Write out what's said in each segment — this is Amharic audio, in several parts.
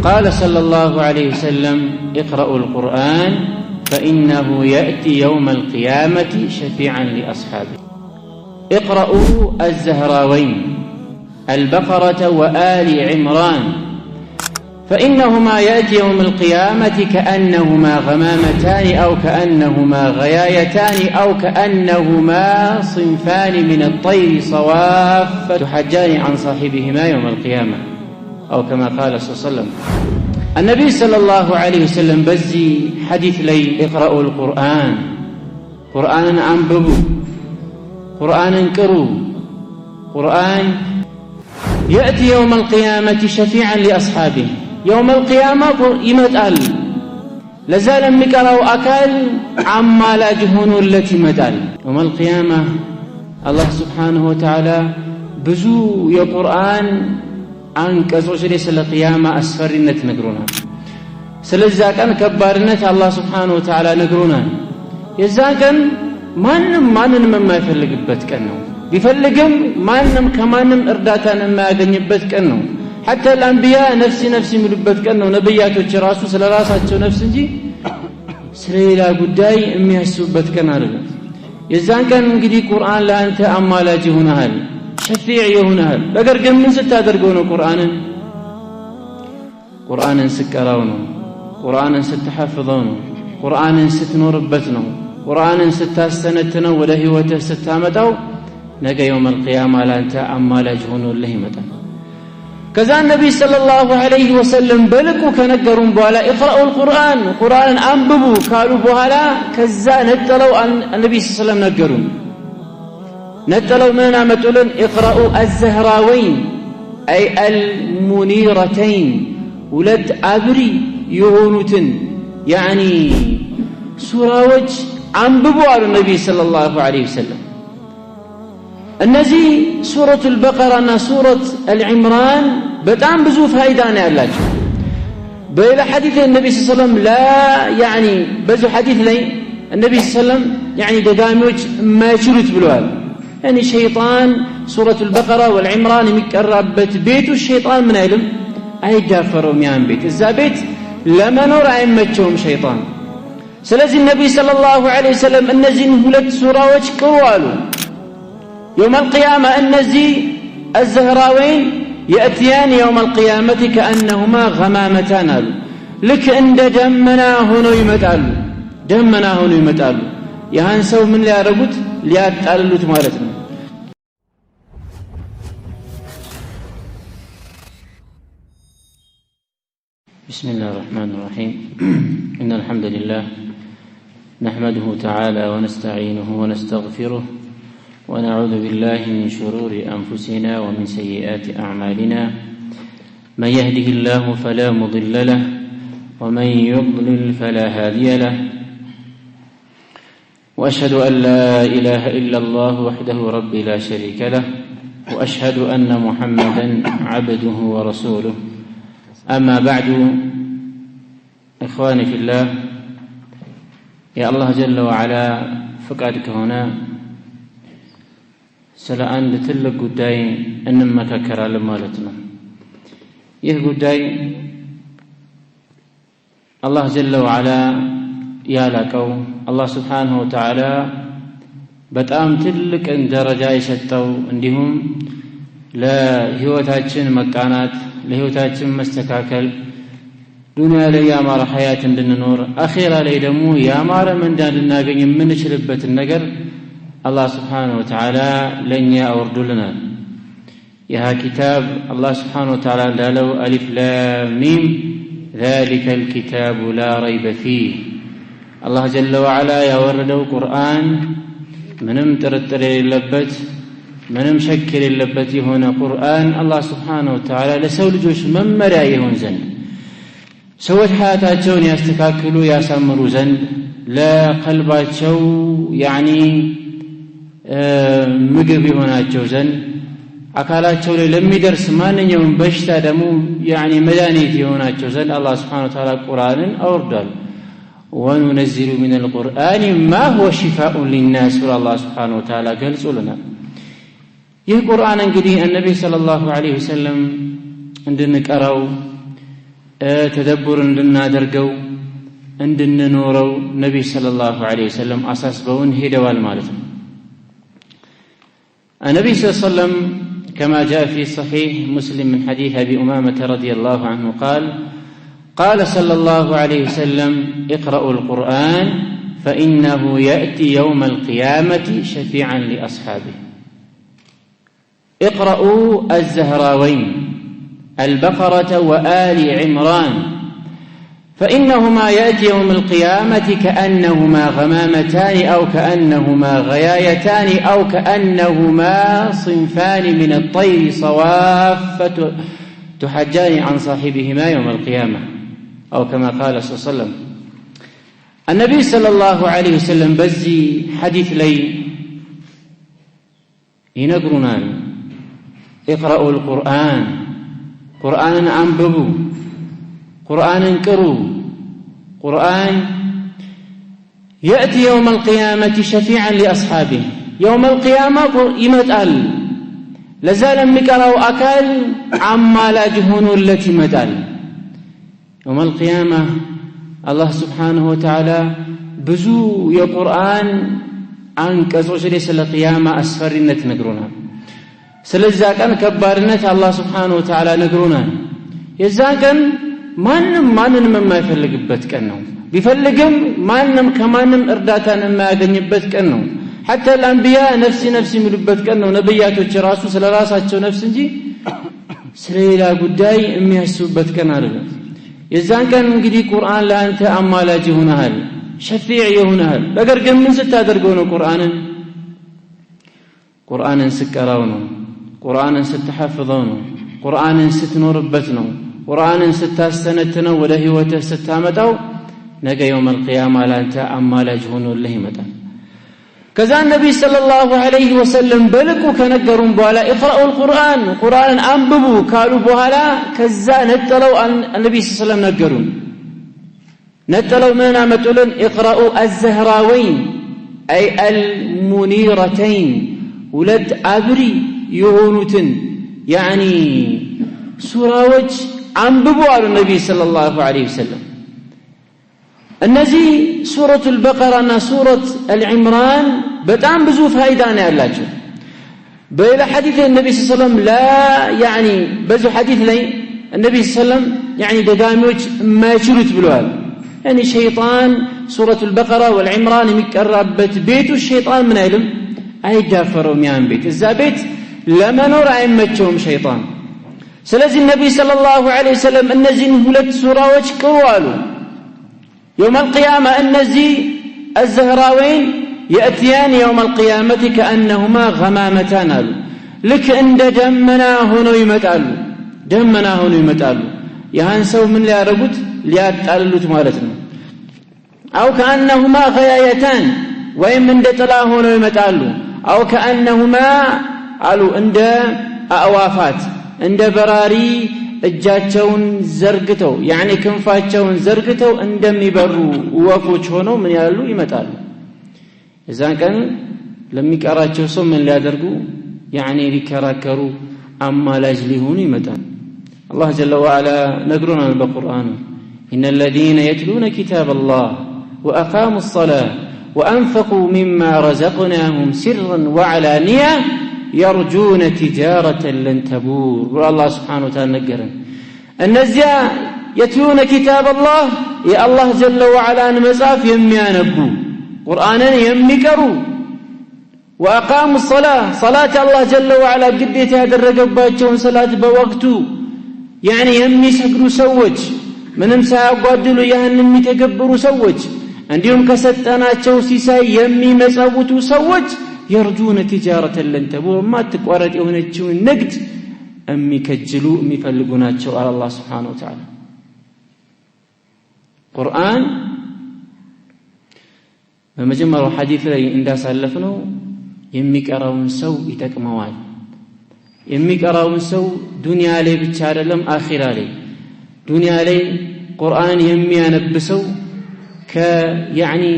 قال صلى الله عليه وسلم اقرأوا القرآن فإنه يأتي يوم القيامة شفيعا لأصحابه. اقرأوا الزهراوين البقرة وآل عمران فإنهما يأتي يوم القيامة كأنهما غمامتان أو كأنهما غيايتان أو كأنهما صنفان من الطير صواف تحجان عن صاحبهما يوم القيامة أو كما قال صلى الله عليه وسلم. النبي صلى الله عليه وسلم بزي حديث لي اقرأوا القرآن قرآن أنببوا قرآن انكروا قرآن يأتي يوم القيامة شفيعا لأصحابه. يوم القيامة يمتال لازال مكروا أكل عما لا جهون التي متال. يوم القيامة الله سبحانه وتعالى بزو يا قرآن عنك أزوجري سل القيامة أسفرنة نقرونا سلزا كان كبارنة الله سبحانه وتعالى نقرونا يزاكن ማንም የማይፈልግበት ቀን ነው። ቢፈልግም ማንም ከማንም እርዳታን የማያገኝበት ቀን ነው። حتى الانبياء ነፍሲ የሚሉበት ቀን ነው። ነብያቶች ራሱ ስለራሳቸው ነፍስ እንጂ ስለሌላ ጉዳይ የሚያስቡበት ቀን አይደለም። የዛን ቀን እንግዲህ ቁርአን ለአንተ አማላጅ ይሆናል፣ ሸፊዕ ይሆናል። ነገር ግን ምን ስታደርገው ነው? ቁርአንን ስትቀራው ነው፣ ቁርአንን ስትሐፍظው ነው፣ ቁርአንን ስትኖርበት ነው፣ ቁርአንን ስታስተነትነው ወደ ህይወትህ ስታመጣው ነገ يوم القيامة ላንተ አማላጅ ሆኖልህ ይመጣል። ከዛ ነብይ ሰለላሁ ዐለይሂ ወሰለም በልኩ ከነገሩን በኋላ اقرأوا القرآن ቁርአንን አንብቡ ካሉ በኋላ ከዛ ነጠለው ነብይ ሰለላሁ ዐለይሂ ወሰለም ነገሩን። ነጠለው ምን አመጡልን? اقرأوا الزهراوين أي المنيرتين ሁለት አብሪ የሆኑትን يعني ሱራዎች አንብቡ አሉ ነብይ ሰለላሁ ዐለይሂ ወሰለም። እነዚህ ሱረቱል በቀራና ሱረት አልዕምራን በጣም ብዙ ፋይዳ ነው ያላቸው። በሌላ ሐዲስ ነብይ ሰለላሁ ዐለይሂ ወሰለም በዙ ሐዲስ ላይ ነብይ ሰለላሁ ዐለይሂ ወሰለም ደጋሚዎች የማይችሉት ብለዋል። ሸይጣን ሱረቱል በቀራ ወልዕምራን የሚቀራበት ቤቱ ሸይጣን ምን አይልም አይዳፈረውም። ያን ቤት እዛ ቤት ለመኖር አይመቸውም ሸይጣን። ስለዚህ ነብይ ሰለላሁ ዐለይሂ ወሰለም እነዚህን ሁለት ሱራዎች ቅሩ አሉ። يوم القيامة እነዚህ الزهراوين يأتيان يوم القيامة كأنهما غمامتان አሉ። ልክ እንደ ደመና ሆነው ይመጣሉ። ያን ሰው ምን ሊያደርጉት ሊያጣልሉት ማለት ነው። بسم الله الرحمن الرحيم إن الحمد لله نحمده تعالى ونستعينه ونستغفره ونعوذ بالله من شرور أنفسنا ومن سيئات أعمالنا من يهده الله فلا مضل له ومن يضلل فلا هادي له وأشهد أن لا إله إلا الله وحده ربي لا شريك له وأشهد أن محمدا عبده ورسوله أما بعد إخواني في الله يا الله جل وعلا فقدك هنا ስለ አንድ ትልቅ ጉዳይ እንመካከራለን ማለት ነው። ይህ ጉዳይ አላህ ጀለ ወዐላ ያላቀው አላህ ሱብሓነሁ ወተዓላ በጣም ትልቅ ደረጃ የሰጠው እንዲሁም ለህይወታችን መቃናት ለህይወታችን መስተካከል ዱንያ ላይ ያማረ ሐያት እንድንኖር አኺራ ላይ ደግሞ ያማረ ምንዳ እንድናገኝ የምንችልበትን ነገር الله سبحانه وتعالى لن يأوردلنا يا كتاب الله سبحانه وتعالى لو ألف لام ميم ذلك الكتاب لا ريب فيه الله جل وعلا يوردو قرآن منم ترتر اللبت منم شكل اللبت هنا قرآن الله سبحانه وتعالى لسول جوش من مرايهون زن سوت حياتاتشون يستكاكلوا يسمروا زن لا قلباتشو ምግብ ይሆናቸው ዘንድ አካላቸው ላይ ለሚደርስ ማንኛውም በሽታ ደግሞ መድኃኒት ይሆናቸው ዘንድ አላህ Subhanahu Wa Ta'ala ቁርአንን አወርዷል። ወንነዚሉ ሚነል ቁርአኒ ማ ሁወ ሽፋኡን ሊናስ አላህ Subhanahu Wa Ta'ala ገልጾልናል። ይህ ቁርአን እንግዲህ ነብዩ ሰለላሁ ዐለይሂ ወሰለም እንድንቀራው ተደቡር እንድናደርገው እንድንኖረው ነብይ ሰለላሁ ዐለይሂ ወሰለም አሳስበውን ሄደዋል ማለት ነው። النبي صلى الله عليه وسلم كما جاء في صحيح مسلم من حديث أبي أمامة رضي الله عنه قال صلى الله عليه وسلم اقرأوا القرآن فإنه يأتي يوم القيامة شفيعا لأصحابه. اقرأوا الزهراوين البقرة وآل عمران فإنهما يأتي يوم القيامة كأنهما غمامتان أو كأنهما غيايتان أو كأنهما صنفان من الطير صواف تحجان عن صاحبهما يوم القيامة أو كما قال صلى الله عليه وسلم. النبي صلى الله عليه وسلم بزي حديث لي ينقرنا اقرأوا القرآن قرآن أنببوا قرآن انكروا قرآن يأتي يوم القيامة شفيعا لأصحابه. يوم القيامة يمتال لازال مكروا أكل عما لا جهون التي متال. يوم القيامة الله سبحانه وتعالى بزو يا قرآن عنك أزوجي سل القيامة أسفرنة نقرونا سلزا كان كبارنة الله سبحانه وتعالى نقرونا يزاكن ማንንም የማይፈልግበት ቀን ነው። ቢፈልግም ማንንም ከማንም እርዳታን የማያገኝበት ቀን ነው። حتى الانبياء ነፍሲ የሚሉበት ቀን ነው። ነብያቶች ራሱ ስለራሳቸው ነፍስ እንጂ ስለሌላ ጉዳይ የሚያስቡበት ቀን አይደለም። የዛን ቀን እንግዲህ ቁርአን ለአንተ አማላጅ ይሆናል፣ ሸፊዕ ይሆናል። ነገር ግን ምን ስታደርገው ነው? ቁርአንን ስቀራው ነው፣ ቁርአንን ስትሐፍظው ነው፣ ቁርአንን ስትኖርበት ነው፣ ቁርአንን ስታስተነትነው ወደ ህይወትህ ስታመጣው ነገ يوم القيامة ላንተ አማላጅ ሆኖልህ ይመጣል። ከዛ ነብይ ሰለላሁ ዐለይሂ ወሰለም በልኩ ከነገሩን በኋላ اقرأوا القرآن ቁርአንን አንብቡ ካሉ በኋላ ከዛ ነጥለው ነብይ ሰለላሁ ዐለይሂ ወሰለም ነገሩን። ነጥለው ምን አመጡልን? اقرأوا الزهراوين أي المنيرتين ሁለት አብሪ የሆኑትን يعني ሱራዎች አንብቡ አሉ ነብይ ሰለላሁ ዐለይሂ ወሰለም። እነዚህ ሱረቱል በቀራና ሱረት አልዒምራን በጣም ብዙ ፋይዳ ነው ያላቸው። በሌላ ሐዲስ ነብይ ሰለላሁ ዐለይሂ ወሰለም ላ ያኒ በዙ ሐዲስ ላይ ነብይ ሰለላሁ ዐለይሂ ወሰለም ያኒ ደጋሚዎች የማይችሉት ብለዋል። ያኒ ሸይጣን ሱረቱል በቀራ ወልዒምራን የሚቀራበት ቤቱ ሸይጣን ምን አይልም አይዳፈረውም። ያን ቤት እዛ ቤት ለመኖር አይመቸውም ሸይጣን። ስለዚህ ነብይ ሰለላሁ ዐለይሂ ወሰለም እነዚህን ሁለት ሱራዎች ቅሩ አሉ። يوم القيامة النزي الزهراوين يأتيان يوم القيامة كأنهما غمامتان لك عند دمنا هنا يمتالو يهانسو من لا ربط لياتاللوت مالتنا أو كأنهما غيايتان وين من دتلا هنا يمتالو أو كأنهما قالوا عند أوافات عند براري እጃቸውን ዘርግተው ያኒ ክንፋቸውን ዘርግተው እንደሚበሩ ወፎች ሆነው ምን ያሉ ይመጣሉ። እዛን ቀን ለሚቀራቸው ሰው ምን ሊያደርጉ ያኒ ሊከራከሩ አማላጅ ሊሆኑ ይመጣሉ። አላህ ጀለ ወዐላ ነግሮናል በቁርአኑ إن الذين يتلون كتاب الله وأقاموا الصلاة وأنفقوا مما رزقناهم سرا وعلانية يرجون تجارة لن تبور. والله سبحانه وتعالى نقرن النزيا يتلون كتاب الله يا الله جل وعلا مصاف يميانبو قرآنا يمكروا وأقاموا الصلاة صلاة الله جل وعلا قديت هذا الرقباتهم صلاة بوقته يعني يمسكروا سوج من امسا يقادلوا يهنم يتكبروا سوج عندهم كستناتشو سيساي يمي مساوتوا سوج يرجون تجارة لن تبور ما تقارد يهونتشو النقد أمي كجلو أمي فلقوناتشو على الله سبحانه وتعالى. قرآن بمجمع حديث لي إندا سالفنو يميك أراون سو يتكموال يميك أراون سو دنيا لي بتشار لم آخر لي دنيا لي قرآن يمي أنبسو يعني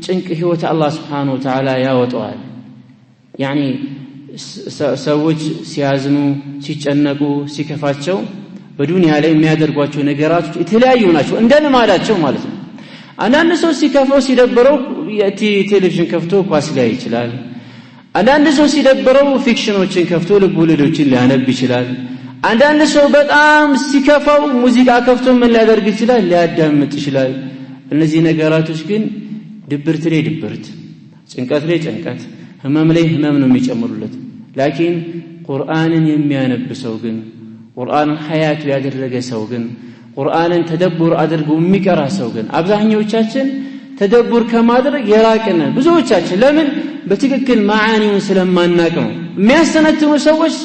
تنك هوة الله سبحانه وتعالى يا وطوال يعني ሰዎች ሲያዝኑ ሲጨነቁ ሲከፋቸው በዱንያ ላይ የሚያደርጓቸው ነገራቶች የተለያዩ ናቸው እንደ ልማዳቸው ማለት ነው አንዳንድ ሰው ሲከፋው ሲደብረው ቴሌቪዥን ከፍቶ ኳስ ላይ ይችላል አንዳንድ ሰው ሲደብረው ፊክሽኖችን ከፍቶ ልቦለዶችን ሊያነብ ይችላል አንዳንድ ሰው በጣም ሲከፋው ሙዚቃ ከፍቶ ምን ሊያደርግ ይችላል ሊያዳምጥ ይችላል እነዚህ ነገራቶች ግን ድብርት ላይ ድብርት ጭንቀት ላይ ጭንቀት ህመም ላይ ህመም ነው የሚጨምሩለት ላኪን ቁርአንን የሚያነብ ሰው ግን ቁርአንን ሐያቱ ያደረገ ሰው ግን ቁርአንን ተደቡር አድርጎ የሚቀራ ሰው ግን አብዛኞቻችን ተደቡር ከማድረግ የራቅን ብዙዎቻችን ለምን በትክክል ማዓኒውን ስለማናቅ ነው የሚያስተነትኑ ሰዎች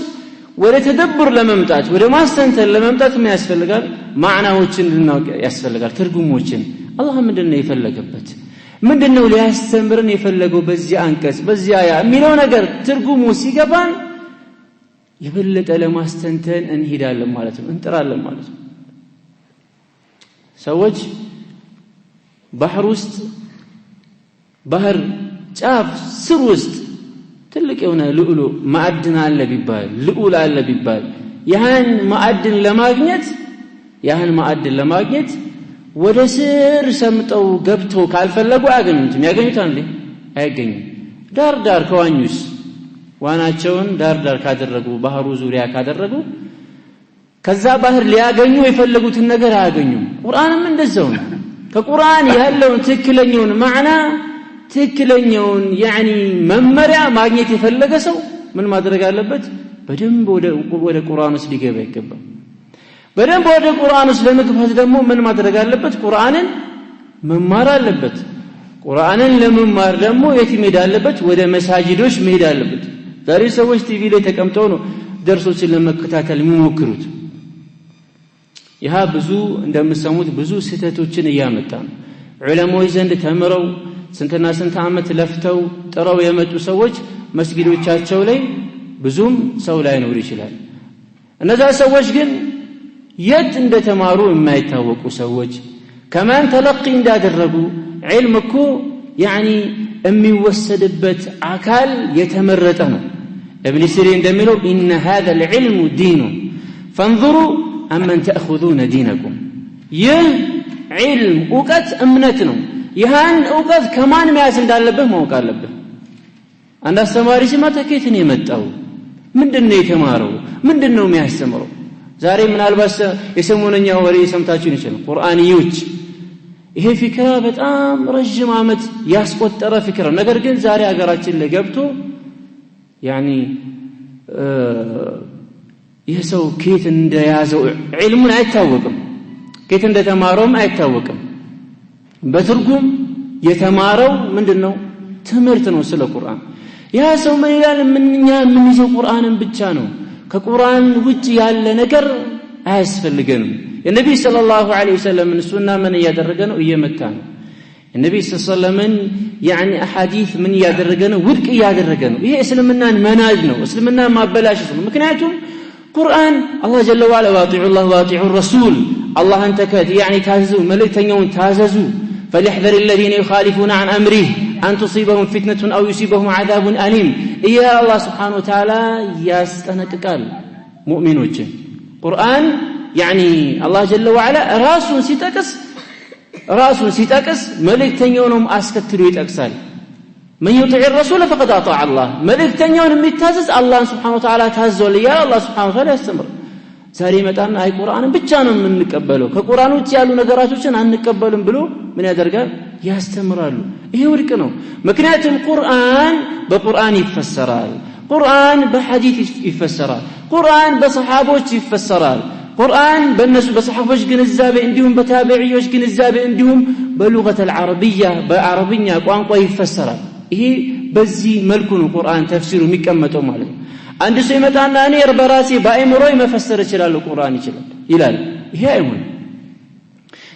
ወደ ተደቡር ለመምጣት ወደ ማስተንተን ለመምጣት ምን ያስፈልጋል ማዕናዎችን ልናውቅ ያስፈልጋል ትርጉሞችን አላህ ምንድነው የፈለገበት ምንድነው ሊያስተምረን የፈለገው በዚህ አንቀጽ በዚህ አያ የሚለው ነገር ትርጉሙ ሲገባን የበለጠ ለማስተንተን እንሄዳለን ማለት ነው እንጥራለን ማለት ነው ሰዎች ባህር ጫፍ ስር ውስጥ ትልቅ የሆነ ልዑል ማዕድን አለ ቢባል ልዑል አለ ቢባል ያን ማዕድን ለማግኘት ወደ ስር ሰምጠው ገብተው ካልፈለጉ አያገኙትም ያገኙታል እንዴ አይገኙም ዳር ከዋኙስ ዋናቸውን ዳር ካደረጉ ባህሩ ዙሪያ ካደረጉ ከዛ ባህር ሊያገኙ የፈለጉትን ነገር አያገኙም ቁርአንም እንደዛው ነው ከቁርአን ያለውን ትክክለኛውን ማዕና ትክክለኛውን ያኒ መመሪያ ማግኘት የፈለገ ሰው ምን ማድረግ አለበት በደንብ ወደ ቁርአን ውስጥ ሊገባ ይገባል በደንብ ወደ ቁርአን ውስጥ ለመግባት ደግሞ ምን ማድረግ አለበት ቁርአንን መማር አለበት ቁርአንን ለመማር ደግሞ የት መሄድ አለበት ወደ መሳጂዶች መሄድ አለበት ዛሬ ሰዎች ቲቪ ላይ ተቀምጠው ነው ደርሶችን ለመከታተል የሚሞክሩት ይሄ ብዙ እንደምሰሙት ብዙ ስህተቶችን እያመጣ ነው ዑለሞች ዘንድ ተምረው ስንትና ስንት ዓመት ለፍተው ጥረው የመጡ ሰዎች መስጊዶቻቸው ላይ ብዙም ሰው ላይ ነው ይችላል እነዛ ሰዎች ግን የት እንደተማሩ የማይታወቁ ሰዎች ከማን ተለቂ እንዳደረጉ علم እኮ يعني የሚወሰድበት አካል የተመረጠ ነው ابن سيرين እንደሚለው ان هذا العلم دين فانظروا امن تاخذون دينكم ይህ علم ዕውቀት እምነት ነው ይህን ዕውቀት ከማን መያዝ እንዳለበት ማወቅ አለበት አንድ አስተማሪ ሲመጣ ከየት ነው የመጣው ምንድነው የተማረው ምንድነው የሚያስተምረው ዛሬ ምናልባት የሰሞነኛ ወሬ ሰምታችሁ ይችላል ቁርአንዮች ይሄ ፍክራ በጣም ረጅም ዓመት ያስቆጠረ ፍክራ ነገር ግን ዛሬ ሀገራችን ላይ ገብቶ ያኒ ይሄ ሰው ከየት እንደያዘው ዒልሙን አይታወቅም ከየት እንደተማረውም አይታወቅም በትርጉም የተማረው ምንድነው ትምህርት ነው ስለ ቁርአን ያ ሰው ምን ይላል ምንኛ ምንይዘው ቁርአንን ብቻ ነው ከቁርአን ውጭ ያለ ነገር አያስፈልገንም የነብይ ሰለላሁ ዐለይሂ ወሰለም ሱና ምን ያደረገ ነው እየመታ ነው النبي صلى الله عليه وسلم يعني احاديث من ያደረገ ነው ውድቅ ያደረገ ነው ይሄ እስልምናን መናድ ነው እስልምናን ማበላሸት ነው ምክንያቱም ቁርአን አላህ ጀለ ወዐላ ዋጢዑ الله واطيع الرسول الله انت يعني ታዘዙ መልእክተኛውን ታዘዙ فليحذر الذين يخالفون عن امره ان تصيبهم فتنه او يصيبهم عذاب اليم يا الله سبحانه وتعالى ያስጠነቅቃል ሙእሚኖችን ቁርአን يعني الله جل وعلا راسون ሲጠቅስ መልእክተኛውንም አስከትሎ ይጠቅሳል من يطيع الرسول فقد اطاع الله መልእክተኛውን የሚታዘዝ አላህ Subhanahu Wa Ta'ala ታዘዘ ያ አላህ Subhanahu Wa Ta'ala ያስተምር ዛሬ መጣና አይ ቁርአንን ብቻ ነው የምንቀበለው ከቁርአን ውጭ ያሉ ነገራቶችን አንቀበልም ብሎ ምን ያደርጋል ያስተምራሉ ይሄ ውድቅ ነው ምክንያቱም ቁርአን በቁርአን ይፈሰራል ቁርአን በሐዲስ ይፈሰራል ቁርአን በሰሃቦች ይፈሰራል ቁርአን በእነሱ በሰሃቦች ግንዛቤ እንዲሁም በታቢዒዎች ግንዛቤ እንዲሁም በሉገተ العربية በአረብኛ ቋንቋ ይፈሰራል ይሄ በዚህ መልኩ ነው ቁርአን ተፍሲሩ የሚቀመጠው ማለት ነው አንድ ሰው ይመጣና እኔ በራሴ በአእምሮዬ መፈሰር ይችላል ቁርአን ይላል ይሄ አይሆን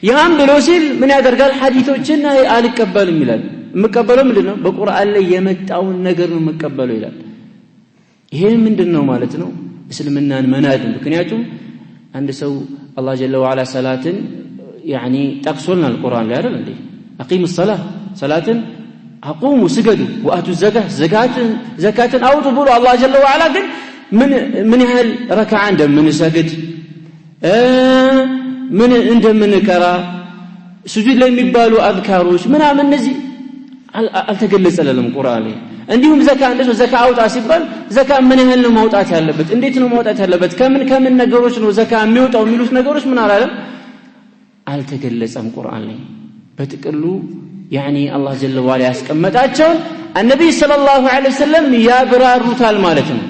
ያም ብሎ ሲል ምን ያደርጋል ሐዲሶችን አልቀበልም ይላል የምቀበለው ምንድነው በቁርአን ላይ የመጣውን ነገር ነው የምቀበለው ይላል ይሄ ምንድነው ማለት ነው እስልምናን መናድ ምክንያቱም አንድ ሰው አላህ ጀለ ወዐላ ሰላትን يعني ጠቅሶልናል القرآن ላይ አይደል እንዴ አቂሙ الصلاه ሰላትን አቁሙ ስገዱ ወአቱ ዘካትን አውጡ ብሎ አላህ ጀለ ወዐላ ግን ምን ያህል ረካዓ እንደምንሰግድ ምን እንደምንቀራ ስጁድ ላይ የሚባሉ አዝካሮች ምናምን እነዚህ አልተገለጸልንም ቁርአን ላይ እንዲሁም ዘካ እንደው ዘካ አውጣ ሲባል ዘካ ምን ያህል ነው ማውጣት ያለበት እንዴት ነው ማውጣት ያለበት ከምን ነገሮች ነው ዘካ የሚወጣው የሚሉት ነገሮች ምን አላለም አልተገለጸም ቁርአን ላይ በጥቅሉ يعني الله جل وعلا ያስቀመጣቸው النبي صلى الله عليه وسلم ያብራሩታል ማለት ነው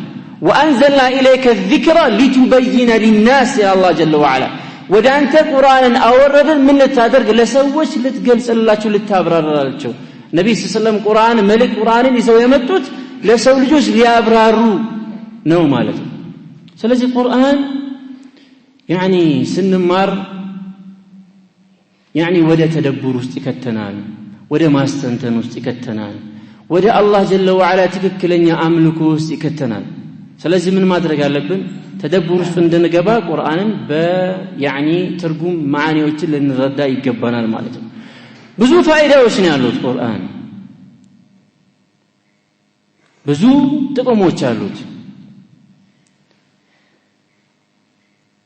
وانزلنا اليك الذكر لتبين للناس يا الله جل وعلا ወደ አንተ ቁርአንን አወረድን ምን ልታደርግ ለሰዎች ልትገልጽላቸው ልታብራራላቸው ነብይ ሰለላሁ ቁርአን መልእክት ቁርአንን ይዘው የመጡት ለሰው ልጆች ሊያብራሩ ነው ማለት ነው ስለዚህ ቁርአን يعني ስንማር يعني ወደ ተደብር ውስጥ ይከተናል ወደ ማስተንተን ውስጥ ይከተናል ወደ አላህ ጀለ ወዐላ ትክክለኛ አምልኮ ውስጥ ይከተናል ስለዚህ ምን ማድረግ አለብን ተደብር ውስጥ እንድንገባ ቁርአንን يعني ትርጉም ማዓኒዎችን ልንረዳ ይገባናል ማለት ነው ብዙ ፋይዳዎች ነው ያሉት ቁርአን ብዙ ጥቅሞች አሉት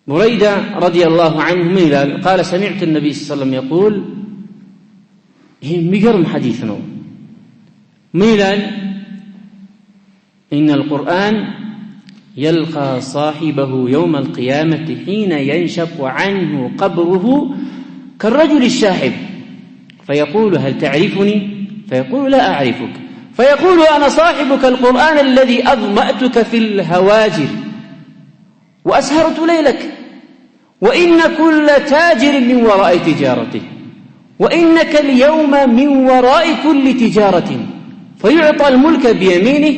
بريدة رضي الله عنه ميلال قال سمعت النبي صلى الله عليه وسلم يقول هي مجرم حديثنا ميلال إن القرآن يلقى صاحبه يوم القيامة حين ينشق عنه قبره كالرجل الشاحب فيقول هل تعرفني فيقول لا أعرفك فيقول أنا صاحبك القرآن الذي أظمأتك في الهواجر وأسهرت ليلك وإن كل تاجر من وراء تجارته وإنك اليوم من وراء كل تجارة فيعطى الملك بيمينه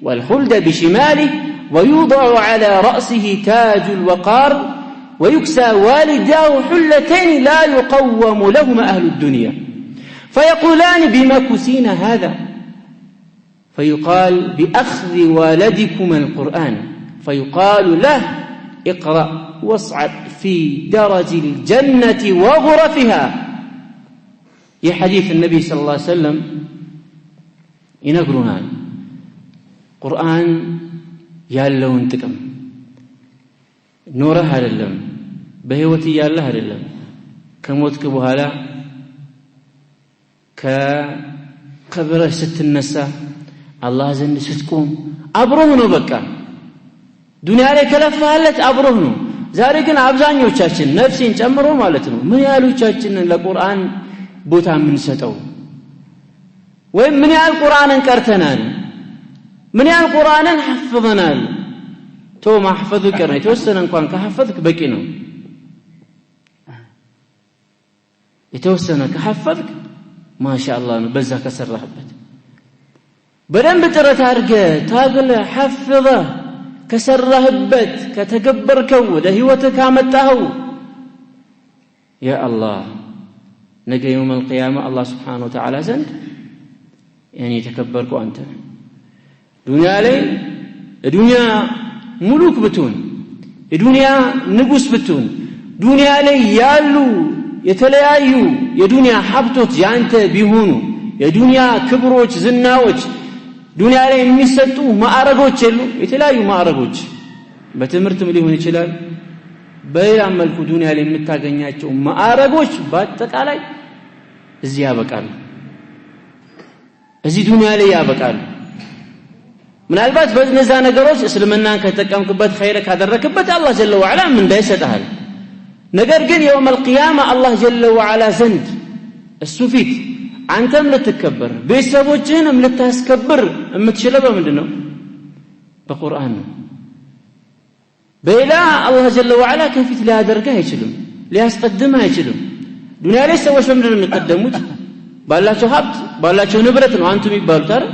والخلد بشماله ويوضع على رأسه تاج الوقار ويكسى والداه حلتين لا يقوم لهما أهل الدنيا فيقولان بما كسينا هذا فيقال بأخذ والدكما القرآن فيقال له اقرأ واصعد في درج الجنة وغرفها يا حديث النبي صلى الله عليه وسلم ينقرنا قرآن ያለውን ጥቅም ኖረህ አይደለም በህይወት ያለህ አይደለም ከሞትክ በኋላ ከቀብርህ ስትነሳ አላህ ዘንድ ስትቆም አብሮህ ነው በቃ ዱንያ ላይ ከለፋለት አብሮህ ነው ዛሬ ግን አብዛኞቻችን ነፍሴን ጨምሮ ማለት ነው ምን ያህሎቻችን ለቁርአን ቦታ ምን ሰጠው ወይ ምን ያህል ቁርአንን ቀርተናል ምን ያህል ቁርአንን حفظናል ቶ ማህፈዙ ቀረ የተወሰነ እንኳን ከሐፈዝክ በቂ ነው የተወሰነ ከሐፈዝክ ማሻአላህ ነው በዛ ከሰራህበት በደንብ ጥረት አድርገ ታግለ حفظ ከሰራህበት ከተገበርከው ወደ ህይወትህ ካመጣኸው ያ አላህ ነገ يوم القيامه الله سبحانه وتعالى ዘንድ يعني ተከበርከው አንተ ዱንያ ላይ ዱንያ ሙሉክ ብትሆን ዱንያ ንጉስ ብትሆን ዱንያ ላይ ያሉ የተለያዩ የዱንያ ሀብቶች ያንተ ቢሆኑ የዱንያ ክብሮች ዝናዎች ዱንያ ላይ የሚሰጡ ማዕረጎች የሉ የተለያዩ ማዕረጎች በትምህርትም ሊሆን ይችላል በሌላ መልኩ ዱንያ ላይ የምታገኛቸው ማዕረጎች በአጠቃላይ እዚህ ያበቃሉ እዚህ ዱንያ ላይ ያበቃሉ ምናልባት በእነዛ ነገሮች እስልምናን ከተጠቀምክበት ኸይር ካደረክበት አላህ ጀለ ወዐላ ምን እንዳይሰጣል ነገር ግን يوم القيامه አላህ ጀለ ወዐላ ዘንድ እሱ ፊት አንተም ልትከበር ቤተሰቦችህንም ልታስከብር የምትችለው በምንድነው በቁርአን ነው በሌላ አላህ ጀለ ወዐላ ከፊት ሊያደርግህ አይችልም ሊያስቀድምህ አይችልም ዱንያ ላይ ሰዎች በምንድነው የሚቀደሙት ባላቸው ሀብት ባላቸው ንብረት ነው አንቱ የሚባሉት አይደል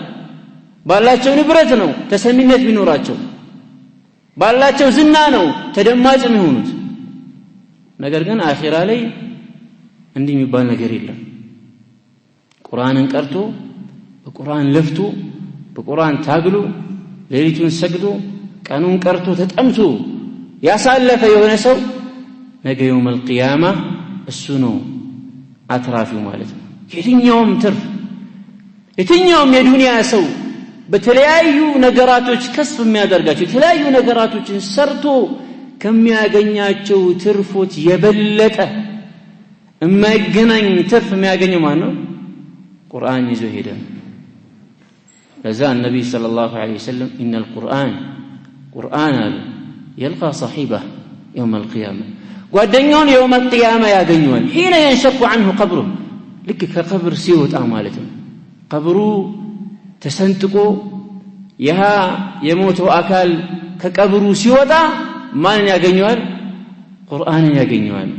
ባላቸው ንብረት ነው ተሰሚነት ቢኖራቸው ባላቸው ዝና ነው ተደማጭ የሚሆኑት ነገር ግን አኺራ ላይ እንዲህ የሚባል ነገር የለም ቁርአንን ቀርቶ በቁርአን ለፍቶ በቁርአን ታግሎ ሌሊቱን ሰግዶ ቀኑን ቀርቶ ተጠምቶ ያሳለፈ የሆነ ሰው ነገ يوم القيامه እሱ ነው አትራፊው ማለት ነው የትኛውም ትርፍ የትኛውም የዱንያ ሰው በተለያዩ ነገራቶች ከስፍ የሚያደርጋቸው የተለያዩ ነገራቶችን ሰርቶ ከሚያገኛቸው ትርፎች የበለጠ የማይገናኝ ትርፍ የሚያገኘው ማን ነው? ቁርአን ይዞ ሄደ። ለዛ ነብይ ሰለላሁ ዐለይሂ ወሰለም ኢነል ቁርአን አሉ يلقى صاحبه يوم القيامة ጓደኛውን يوم القيامة ያገኘዋል حين ينشق عنه قبره ልክ ከቀብር ሲወጣ ማለት ነው። ቀብሩ ተሰንጥቆ ያ የሞተው አካል ከቀብሩ ሲወጣ ማንን ያገኘዋል? ቁርአንን ያገኘዋል።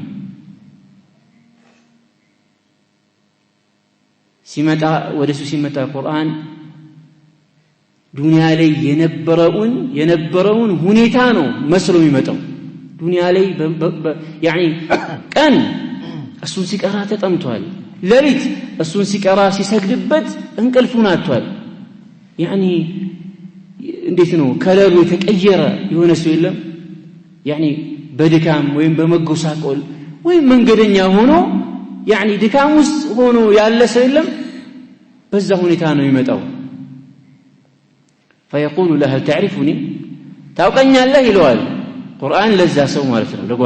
ሲመጣ ወደሱ ሲመጣ ቁርአን ዱንያ ላይ የነበረውን ሁኔታ ነው መስሎ የሚመጣው። ዱንያ ላይ ያኒ ቀን እሱን ሲቀራ ተጠምቷል፣ ሌሊት እሱን ሲቀራ ሲሰግድበት እንቅልፉን አጥቷል። ያኒ እንዴት ነው ከለሩ የተቀየረ የሆነ ሰው የለም? ያኒ በድካም ወይም በመጎሳቆል ወይም መንገደኛ ሆኖ ያኒ ድካም ውስጥ ሆኖ ያለ ሰው የለም? በዛ ሁኔታ ነው የሚመጣው። فيقول له هل تعرفني ታውቀኛለህ ይለዋል ቁርአን ለዛ ሰው ማለት ነው፣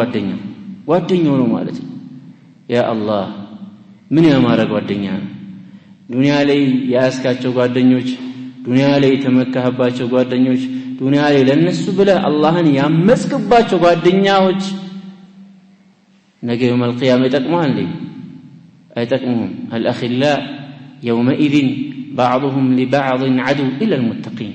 ጓደኛው ነው ማለት ነው። ያ አላህ ምን ያማረ ጓደኛ ነው! ዱንያ ላይ ያስካቸው ጓደኞች፣ ዱንያ ላይ የተመካህባቸው ጓደኞች፣ ዱንያ ላይ ለነሱ ብለህ አላህን ያመስክባቸው ጓደኛዎች ነገ يوم القيامة ይጠቅሙሃል እንዴ? አይጠቅሙም። الأخلاء يومئذ بعضهم لبعض عدو إلا المتقين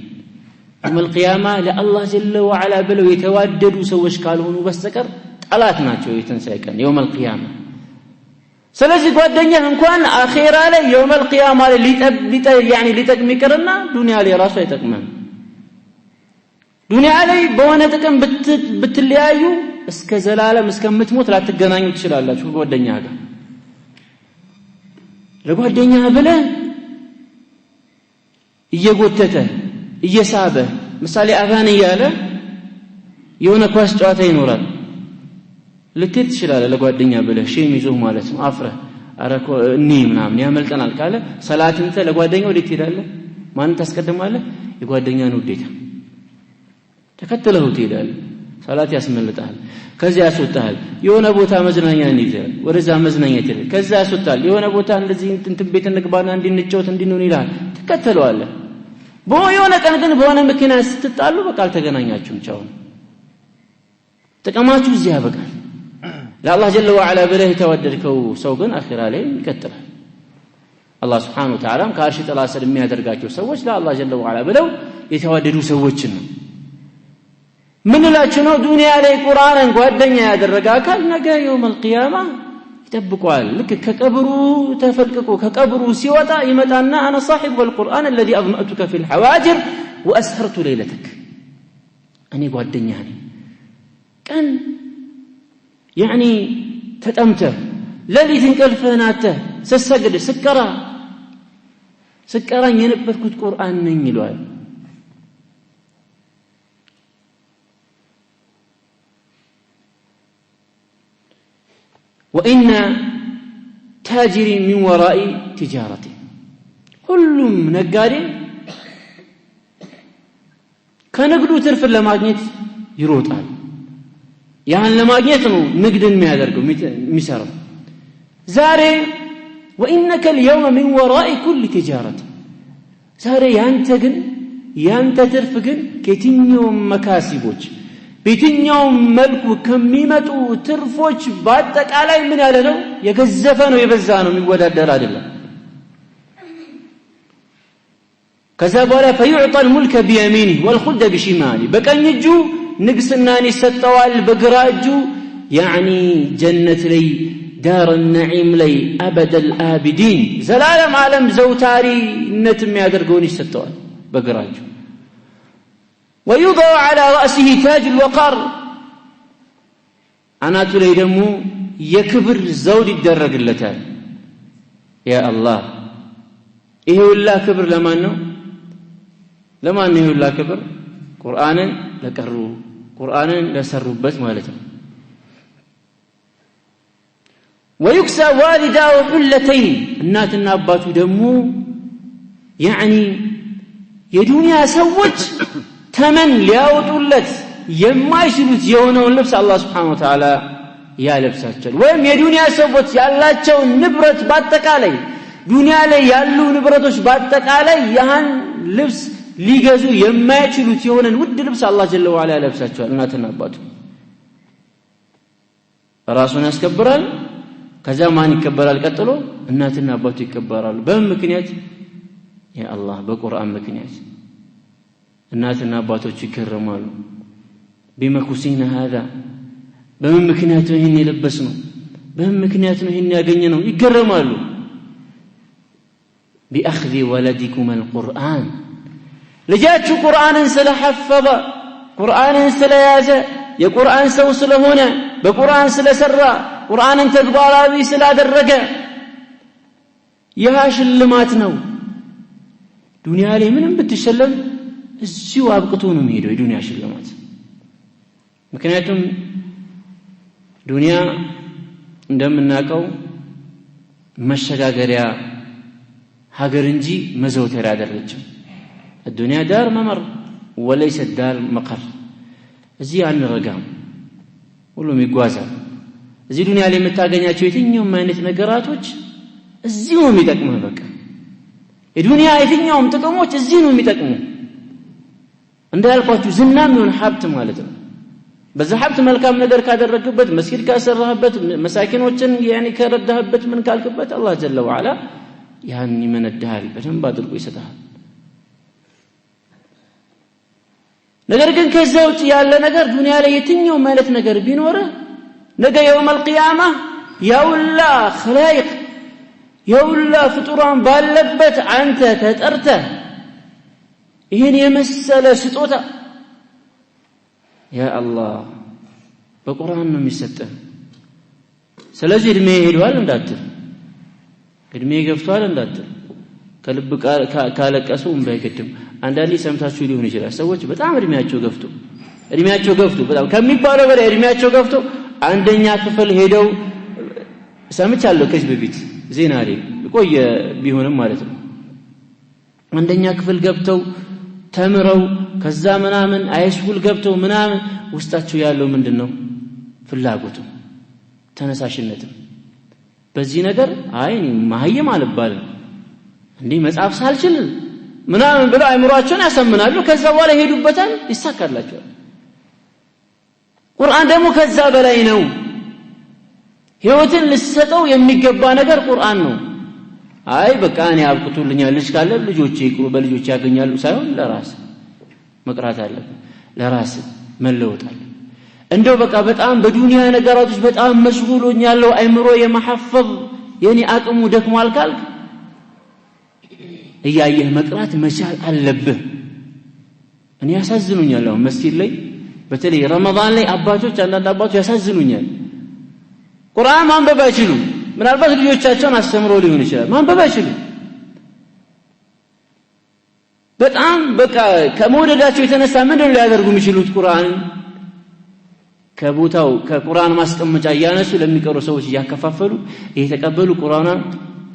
يوم القيامة لله جل وعلا بلو يتواددوا سوش كالهونو بستكر طلات ናቸው የተንሳይ ቀን يوم القيامة። ስለዚህ ጓደኛህ እንኳን አኺራ ላይ يوم القيامة ላይ ሊጠቅም ይቅርና ዱንያ ላይ ራሱ አይጠቅምም። ዱንያ ላይ በሆነ ጥቅም ብትለያዩ እስከ ዘላለም እስከምትሞት ላትገናኙ ትችላላችሁ ጓደኛህ ጋር። ለጓደኛህ ብለህ እየጎተተ እየሳበ ምሳሌ አጋን እያለ የሆነ ኳስ ጨዋታ ይኖራል፣ ልትሄድ ትችላለህ ለጓደኛ ብለህ ሼም ይዞህ ማለት ነው። አፍረህ አረኮ እኒ ምናምን ያመልጠናል ካለ ሰላትን ለጓደኛው ወዴት ትሄዳለህ? ማን ታስቀድማለህ? የጓደኛን ውዴታ ተከተለው ትሄዳለህ። ሰላት ያስመልጣል፣ ከዚያ ያስወጣል። የሆነ ቦታ መዝናኛ እንይዛል፣ ወደዛ መዝናኛ ትሄድ፣ ከዛ ያስወጣል። የሆነ ቦታ እንደዚህ እንትን ቤት እንግባና እንድንጫወት እንድንሆን ይላል፣ ተከተለዋለህ። የሆነ ቀን ግን በሆነ ምክንያት ስትጣሉ በቃ አልተገናኛችሁም፣ ቻው። ጥቅማችሁ እዚህ ያበቃል። ለአላህ ጀለ ወዐላ ብለህ የተወደድከው ሰው ግን አኺራ ላይ ይቀጥላል። አላህ ሱብሓነሁ ወተዓላ ከአርሽ ጥላ ስር የሚያደርጋቸው ሰዎች ለአላህ ጀለ ወዐላ ብለው የተዋደዱ ሰዎችን ነው። ምን ላችሁ ነው? ዱንያ ላይ ቁርአንን ጓደኛ ያደረገ አካል ነገ يوم القيامة ይጠብቀዋል። ልክ ከቀብሩ ተፈልቅቆ ከቀብሩ ሲወጣ ይመጣና انا صاحب القرآن الذي اظمأتك في الحواجر واسهرت ليلتك እኔ ጓደኛህ ነኝ። ቀን ያኒ ተጠምተህ ሌሊት እንቅልፍህን አጥተህ ስትሰግድ ስቀራኝ የነበርኩት ቁርአን ነኝ ይለዋል። وإن تاجر من وراء تجارته ሁሉም ነጋዴ ከንግዱ ትርፍ ለማግኘት ይሮጣል። ያን ለማግኘት ነው ንግድን የሚያደርገው የሚሰራው። ዛሬ وإنك اليوم من وراء كل تجارة ዛሬ ያንተ ትርፍ ግን ከየትኛውም መካሲቦች በየትኛውም መልኩ ከሚመጡ ትርፎች በአጠቃላይ ምን ያለ ነው? የገዘፈ ነው፣ የበዛ ነው፣ የሚወዳደር አይደለም። ከዛ በኋላ فيعطى الملك بيمينه والخلد بشماله በቀኝ እጁ ንግስናን ይሰጠዋል፣ በግራ እጁ يعني ጀነት ላይ ዳር النعيم ላይ أبد الآبدين ዘላለም ዓለም ዘውታሪነት የሚያደርገውን ይሰጠዋል በግራ እጁ። ويوضع على رأسه تاج الوقار አናቱ ላይ ደግሞ የክብር ዘውድ ይደረግለታል። ያ አላህ ይሄ ሁላ ክብር ለማን ነው? ለማን ነው ይሄ ሁላ ክብር? ቁርአንን ለቀሩ ቁርአንን ለሰሩበት ማለት ነው። ويكسى والداه حلتين እናትና አባቱ ደግሞ يعني የዱንያ ሰዎች ተመን ሊያወጡለት የማይችሉት የሆነውን ልብስ አላህ Subhanahu Wa Ta'ala ያለብሳቸዋል ወይም የዱንያ ሰዎች ያላቸው ንብረት በአጠቃላይ ዱንያ ላይ ያሉ ንብረቶች በአጠቃላይ ያን ልብስ ሊገዙ የማይችሉት የሆነን ውድ ልብስ አላህ ጀለ ወዐላ ያለብሳቸዋል እናትና አባቱ ራሱን ያስከብራል ከዛ ማን ይከበራል ቀጥሎ እናትና አባቱ ይከበራሉ በምን ምክንያት ያ አላህ በቁርአን ምክንያት እናትና አባቶች ይከረማሉ بمكوسين هذا በምን ምክንያት ነው ይሄን የለበስነው በምን ምክንያት ነው ይሄን ያገኘነው ይገረማሉ بأخذ ولدكم القرآن ልጃችሁ ቁርአንን ስለሐፈظ ቁርአንን ስለያዘ የቁርአን ሰው ስለሆነ በቁርአን ስለሰራ ቁርአንን ተግባራዊ ስላደረገ ያ ሽልማት ነው ዱንያ ላይ ምንም ብትሸለም እዚሁ አብቅቶ ነው የሚሄደው የዱንያ ሽልማት ምክንያቱም ዱንያ እንደምናቀው መሸጋገሪያ ሀገር እንጂ መዘውተሪያ አይደለችም الدنيا دار ممر وليس دار مقر እዚህ አንረጋም ሁሉም ይጓዛል እዚህ ዱንያ ላይ የምታገኛቸው የትኛውም አይነት ነገራቶች እዚህ ነው የሚጠቅመው በቃ የዱንያ የትኛውም ጥቅሞች እዚህ ነው የሚጠቅመው እንዳልኳችሁ ዝናም ይሁን ሀብት ማለት ነው በዛ ሀብት መልካም ነገር ካደረግበት መስጊድ ካሰራህበት መሳኪኖችን ያኒ ከረዳህበት ምን ካልክበት አላህ ጀለ ወዐላ ያን ይመነዳል በደንብ አድርጎ ይሰጣል ነገር ግን ከዛው ውጪ ያለ ነገር ዱንያ ላይ የትኛው ማለት ነገር ቢኖር ነገ የውም القيامه ያውላ خلائق ያውላ ፍጡራን ባለበት አንተ ተጠርተህ ይሄን የመሰለ ስጦታ ያ አላህ በቁርአን ነው የሚሰጠው ስለዚህ እድሜ ሄዷል እንዳትል እድሜ ገፍቷል እንዳትል ከልብ ካለቀሱ እንዳይገድም አንዳንዴ ሰምታችሁ ሊሆን ይችላል ሰዎች በጣም እድሜያቸው ገፍቶ በጣም ከሚባለው በላይ እድሜያቸው ገፍቶ አንደኛ ክፍል ሄደው ሰምቻለሁ ከዚህ በፊት ዜና ላይ ቆየ ቢሆንም ማለት ነው አንደኛ ክፍል ገብተው ተምረው ከዛ ምናምን አይስኩል ገብተው ምናምን ውስጣቸው ያለው ምንድነው ፍላጎቱ ተነሳሽነት በዚህ ነገር አይኒ ማህየም አልባልም እንዴ መጽሐፍ ሳልችል ምናምን ብለው አይምሮአቸውን ያሰምናሉ ከዛ በኋላ ሄዱበታል ይሳካላቸዋል ቁርአን ደግሞ ከዛ በላይ ነው ህይወትን ልሰጠው የሚገባ ነገር ቁርአን ነው አይ በቃ እኔ አብቅቶልኛል ልጅ ካለ ልጆቼ ይቅሩ በልጆቼ ያገኛሉ ሳይሆን ለራስ መቅራት አለበት ለራስ መለወጥ አለ እንደው በቃ በጣም በዱንያ ነገራቶች በጣም መስሁሎኛለሁ አይምሮ የማሐፈዝ የኔ አቅሙ ደክሟል ካልክ እያየህ መቅራት መቻል አለብህ እኔ ያሳዝኑኛል አሁን መስጊድ ላይ በተለይ ረመዳን ላይ አባቶች አንዳንድ አባቶች ያሳዝኑኛል ቁርአን ማንበብ አይችሉም ምናልባት ልጆቻቸውን አስተምረው ሊሆን ይችላል ማንበብ አይችሉም በጣም በቃ ከመውደዳቸው የተነሳ ምንድነው ሊያደርጉ የሚችሉት ቁርአን ከቦታው ከቁርአን ማስቀመጫ እያነሱ ለሚቀሩ ሰዎች እያከፋፈሉ እየተቀበሉ ቁርአንን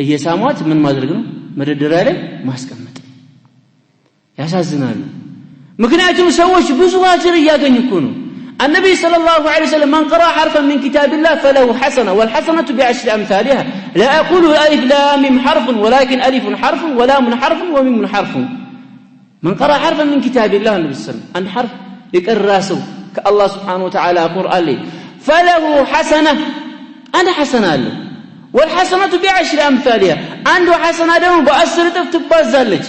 እየሳሟት ምን ማድረግ ነው መደርደሪያ ላይ ማስቀመጥ ያሳዝናሉ ምክንያቱም ሰዎች ብዙ አጅር እያገኙ እኮ ነው النبي صلى الله عليه وسلم من قرأ حرفا من كتاب الله فله حسنة والحسنة بعشر أمثالها لا أقول ألف لام ميم حرف ولكن ألف حرف ولام حرف وميم حرف من قرأ حرفا من كتاب الله النبي صلى الله عليه وسلم أن حرف يقرأه كالله سبحانه وتعالى قرآن لي فله حسنة أنا حسنة له والحسنة بعشر أمثالها عنده حسنة له بأسر تبازلج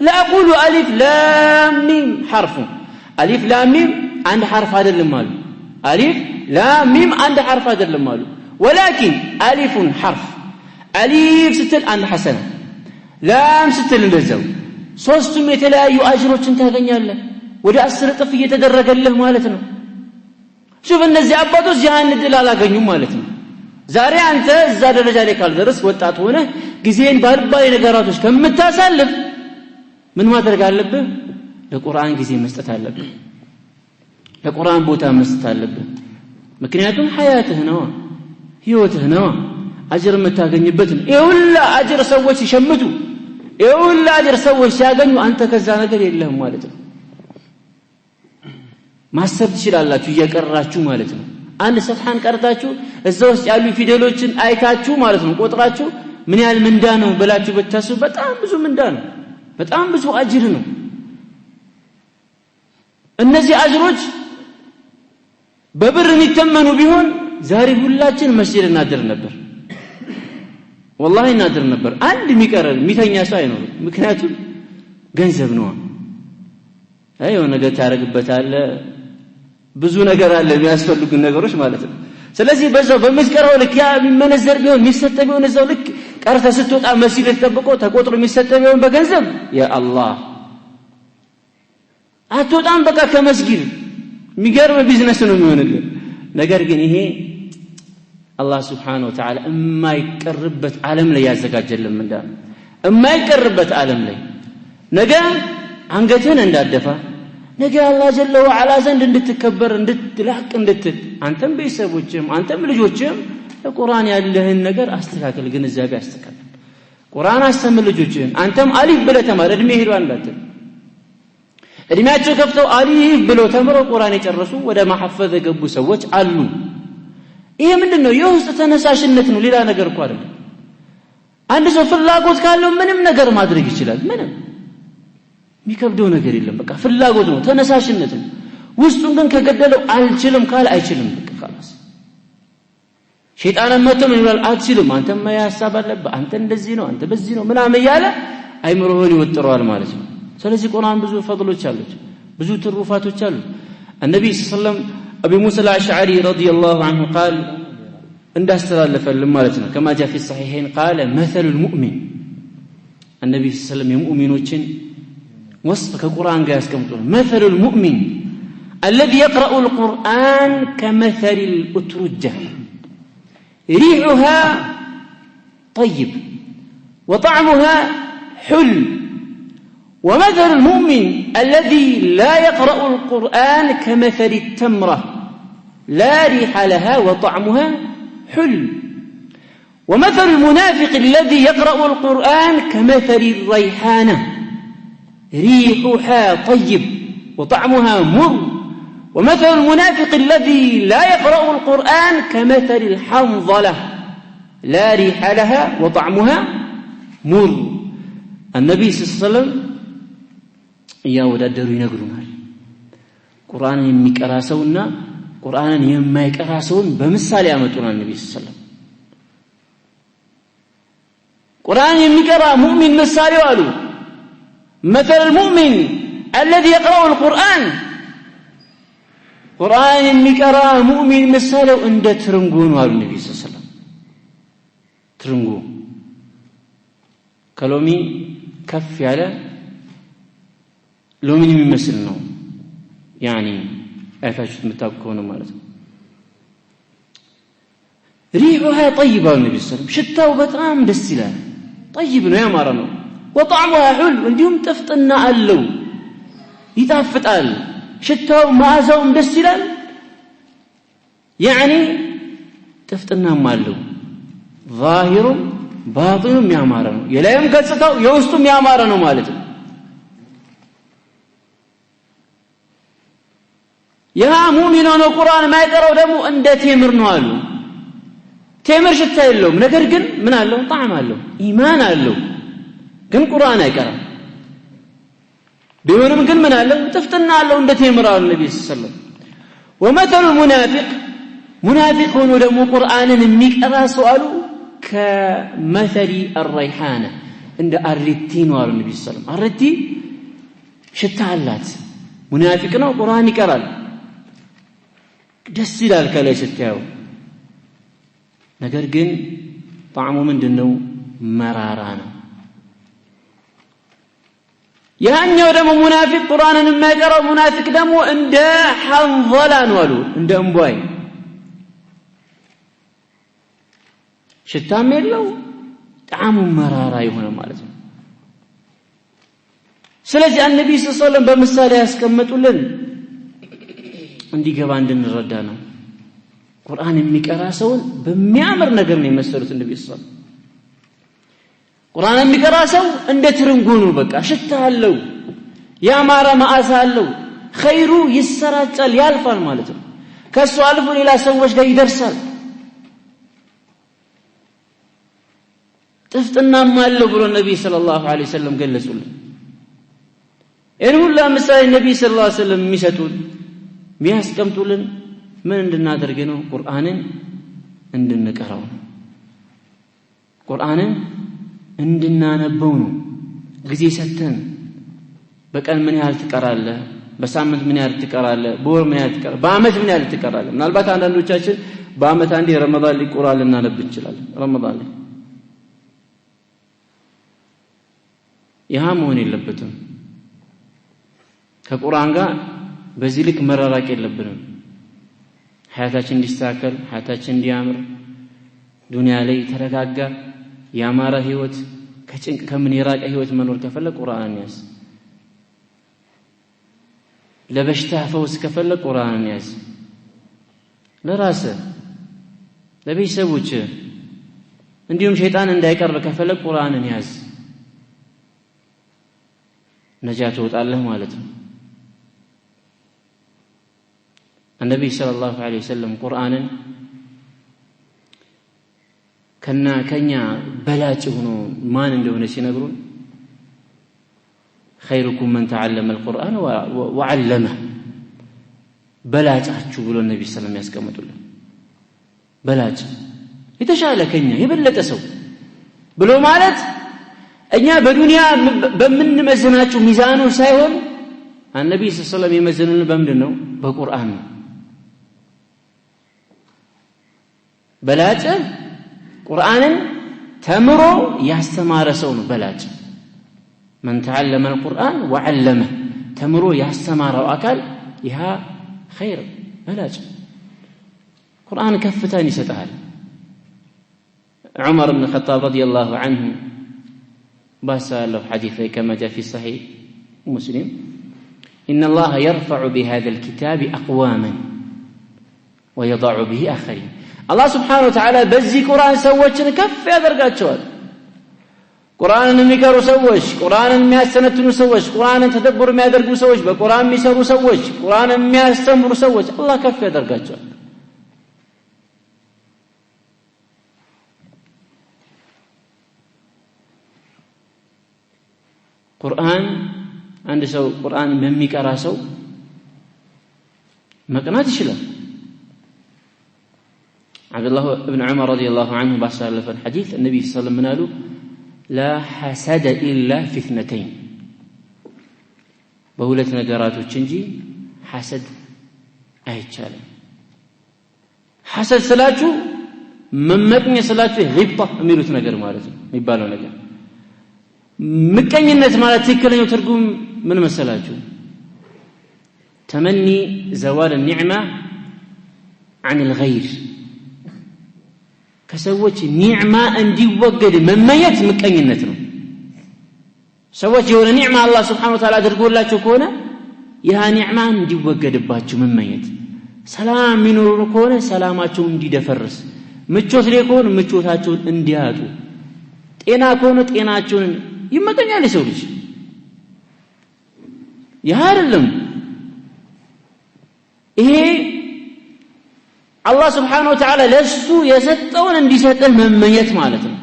لا أقول ألف لام ميم حرف ألف لام ميم عند حرف هذا المال ألف لام ميم عند حرف هذا المال ولكن ألف حرف ألف ستل عند حسنة لام ستل للزو ሶስቱም የተለያዩ አጅሮችን ታገኛለህ ወደ 10 ጥፍ እየተደረገልህ ማለት ነው ሹፍ እነዚህ አባቶች ያን ድል አላገኙም ማለት ነው ዛሬ አንተ እዛ ደረጃ ላይ ካልደረስ ወጣት ሆነ ጊዜን ባልባሌ ነገራቶች ከምታሳልፍ ምን ማድረግ አለብህ ለቁርአን ጊዜ መስጠት አለብህ ለቁርአን ቦታ መስጠት አለብህ ምክንያቱም ሐያትህ ነው ህይወትህ ነው አጅር የምታገኝበት ነው ይሁላ አጅር ሰዎች ይሸምቱ ይሁላ አጅር ሰዎች ሲያገኙ አንተ ከዛ ነገር የለህም ማለት ነው ማሰብ ትችላላችሁ እየቀራችሁ ማለት ነው አንድ ሰፍሐን ቀርታችሁ እዛው ውስጥ ያሉ ፊደሎችን አይታችሁ ማለት ነው ቆጥራችሁ ምን ያህል ምንዳ ነው ብላችሁ በታስቡ በጣም ብዙ ምንዳ ነው በጣም ብዙ አጅር ነው እነዚህ አጅሮች በብር የሚተመኑ ቢሆን ዛሬ ሁላችን መስጂድ እናድር ነበር والله እናድር ነበር አንድ የሚቀረን የሚተኛ ሰው አይኖርም ምክንያቱም ገንዘብ ነው አይ ነገር ታረግበታል ብዙ ነገር አለ የሚያስፈልጉ ነገሮች ማለት ነው ስለዚህ በዛው በመስቀራው ልክ ያ የሚመነዘር ቢሆን የሚሰጥ ቢሆን እዛው ልክ ቀርተ ስትወጣ መስጂድ ተጠብቆ ተቆጥሮ የሚሰጥ ቢሆን በገንዘብ ያ አላህ አትወጣም በቃ ከመስጊድ የሚገርም ቢዝነስ ነው የሚሆንልህ ነገር ግን ይሄ አላህ Subhanahu Wa Ta'ala የማይቀርበት ዓለም ላይ ያዘጋጀልን ምንዳ የማይቀርበት ዓለም ላይ ነገ አንገትህን እንዳደፋ ነገ አላህ ጀለ ወዐላ ዘንድ እንድትከበር እንድትላቅ እንድትል አንተም ቤተሰቦችም አንተም ልጆችም ለቁርአን ያለህን ነገር አስተካክል ግንዛቤ አስተካክል ቁርአን አስተምር ልጆችህን አንተም አሊፍ ብለህ ተማር እድሜ ሄዷል እንዳትል እድሜያቸው ከፍተው አሊፍ ብለው ተምረው ቁርአን የጨረሱ ወደ ማሐፈዝ የገቡ ሰዎች አሉ ይሄ ምንድነው የውስጥ ተነሳሽነት ነው ሌላ ነገር እኮ አይደለም አንድ ሰው ፍላጎት ካለው ምንም ነገር ማድረግ ይችላል ምንም የሚከብደው ነገር የለም በቃ ፍላጎት ነው ተነሳሽነት ነው ውስጡን ግን ከገደለው አልችልም ካለ አይችልም በቃ خلاص ሸይጣን መጥቶ ምን ይላል አትችልም አንተም ያሳብ አለበት አንተ እንደዚህ ነው አንተ በዚህ ነው ምናምን ያለ አይምሮህን ይወጥረዋል ማለት ነው ስለዚህ ቁርአን ብዙ ፈድሎች አሉት ብዙ ትሩፋቶች አሉ النبي صلى الله عليه وسلم ابي موسى الاشعري رضي الله عنه قال እንዳስተላለፈልን ማለት ነው كما جاء في الصحيحين قال مثل المؤمن النبي صلى الله عليه وسلم የሙእሚኖችን وصف كقرآن قاس كمتون مثل المؤمن الذي يقرأ القرآن كمثل الأترجة ريحها طيب وطعمها حل ومثل المؤمن الذي لا يقرأ القرآن كمثل التمرة لا ريح لها وطعمها حل ومثل المنافق الذي يقرأ القرآن كمثل الريحانة ريحها طيب وطعمها مر ومثل المنافق الذي لا يقرأ القرآن كمثل الحنظلة لا ريح لها وطعمها مر النبي صلى الله عليه وسلم يا ودادرو ينغرونال قرآن يميقرا سونا قرآن يمايقرا سون بمثال يامطونا النبي صلى الله عليه وسلم قرآن يميقرا مؤمن مثال يوالو مثل المؤمن الذي يقرأ القرآن قرآن يميقرا مؤمن مثال عند ترنغون والو النبي صلى الله عليه وسلم ترنغو كلومي كف على لومي يمثل ነው يعني አይታችሁት መታከው ነው ማለት ነው ريحها طيبه النبي صلى الله عليه وسلم ሽታው በጣም ደስ ይላል طيب ነው ያማረ ነው وطعمها حلو እንዲሁም ጥፍጥና አለው ይጣፍጣል ሽታው ማዛውም ደስ ይላል يعني ጥፍጥናም አለው ظاهر باطن ያማረ ነው የላይም ገጽታው የውስጡም ያማረ ነው ማለት ነው ያ ሙእሚን ነው ቁርአን ማይቀረው ደግሞ እንደ ቴምር ነው አሉ ቴምር ሽታ የለውም ነገር ግን ምን አለው ጣዕም አለው ኢማን አለው ግን ቁርአን አይቀርም ቢሆንም ግን ምን አለው ጥፍጥና አለው እንደ ቴምር አሉ ነብዩ ሰለላሁ ዐለይሂ ወሰለም ومثل المنافق منافق ሆኖ ደግሞ ቁርአንን የሚቀራ ሰው አሉ كمثل الريحانه እንደ አሪቲ ነው አሉ ነብዩ ሰለላሁ ዐለይሂ ወሰለም አሪቲ ሽታ አላት ሙናፊቅ ነው ቁርአን ይቀራል ደስ ይላል ከላይ ስትያው ነገር ግን ጣዕሙ ምንድነው መራራ ነው ያኛው ደግሞ ሙናፊቅ ቁርአንን የማይቀራው ሙናፊቅ ደግሞ እንደ ሐንዘላ ነው አሉ እንደ እንቧይ ሽታም የለው ጣዕሙ መራራ ይሆነ ማለት ነው ስለዚህ النبي صلى الله عليه وسلم በምሳሌ ያስቀመጡልን እንዲገባ እንድንረዳ ነው ቁርአን የሚቀራ ሰው በሚያምር ነገር ነው የመሰሉት النبي صلى الله عليه وسلم ቁርአን የሚቀራ ሰው እንደ ትርንጎ ነው በቃ ሽታ አለው ያማረ መዓዛ አለው ኸይሩ ይሰራጫል ያልፋል ማለት ነው ከሱ አልፎ ሌላ ሰዎች ጋር ይደርሳል ጥፍጥናም አለው ብሎ ነብይ ሰለላሁ ዐለይሂ ወሰለም ገለጹልን እን ሁላ ምሳሌ ነብይ ሰለላሁ ዐለይሂ ወሰለም የሚሰጡን የሚያስቀምጡልን ምን እንድናደርግ ነው ቁርአንን እንድንቀራው ቁርአንን እንድናነበው ነው ጊዜ ሰተን በቀን ምን ያህል ትቀራለህ በሳምንት ምን ያህል ትቀራለህ በወር ምን ያህል ትቀራለህ በአመት ምን ያህል ትቀራለህ ምናልባት አንዳንዶቻችን በአመት አንዴ ረመዳን ሊቁራን ልናነብ እንችላለን ረመዳን ላይ ያ መሆን የለበትም ከቁርአን ጋር በዚህ ልክ መራራቅ የለብንም ሐያታችን እንዲስተካከል ሐያታችን እንዲያምር ዱንያ ላይ ተረጋጋ ያማረ ህይወት ከጭንቅ ከምን የራቀ ህይወት መኖር ከፈለክ ቁርአንን ያዝ ለበሽታ ፈውስ ከፈለክ ቁርአንን ያዝ ለራስህ ለቤተሰቦች እንዲሁም ሸይጣን እንዳይቀርብ ከፈለክ ቁርአንን ያዝ ነጃ ትወጣለህ ማለት ነው النبي صلى الله عليه وسلم قرآنا كنا بلاج هنا ما ندونه سينقرون خيركم من تعلم القرآن وعلمه بلاج أشوفه النبي صلى الله عليه وسلم يسكمت له بلاج يتشاء كنيا يبلت سو بلو مالت أنيا بدنيا بمن مزناتو ميزانو سايون النبي صلى الله عليه وسلم يمزنون بمدنو بقرآن بلاج قرآن تمرو يستمار سون بلاج من تعلم القرآن وعلمه تمرو يستمار أكل يها خير بلاج قرآن كفتان ستهل عمر بن الخطاب رضي الله عنه باسا له حديث كما جاء في صحيح مسلم إن الله يرفع بهذا الكتاب أقواما ويضع به آخرين الله سبحانه وتعالى بزي قرآن سوّجن كف يدرقات شوال قرآن المكارو سوّج قرآن المياستنتنو سوّج قرآن تدبر ما يدرقو سوّج بقرآن ميسارو سوّج قرآن مياستنبر سوّج الله كف يدرقات شوال قرآن عند سو قرآن ممي كراسو ما كانت شلا عبد الله بن عمر رضي الله عنه بحث في الحديث النبي صلى الله عليه وسلم قال لا حسد إلا في اثنتين بقولت نجارات وتشنجي حسد أيتشالي حسد سلاته ممكن سلاته غبطة أميرة نجار مالته ميبالو نجار مكانينة مالت تكلم ترجم من مسلاته تمني زوال النعمة عن الغير كسوّج نعمة أندي وجد مميت مكانينة سوّج يقول نعمة الله سبحانه وتعالى تقول لا تكونه يها نعمة أندي وجد باتشو مميت سلام من ركونه سلاماتشو أندي دفرس متشوت ليكون متشوتاتشو أندياتو تينا كونت تيناتشو يمكن يعني سولج يهارلم إيه الله سبحانه وتعالى لسو يسطون اندي سطه مميت معناته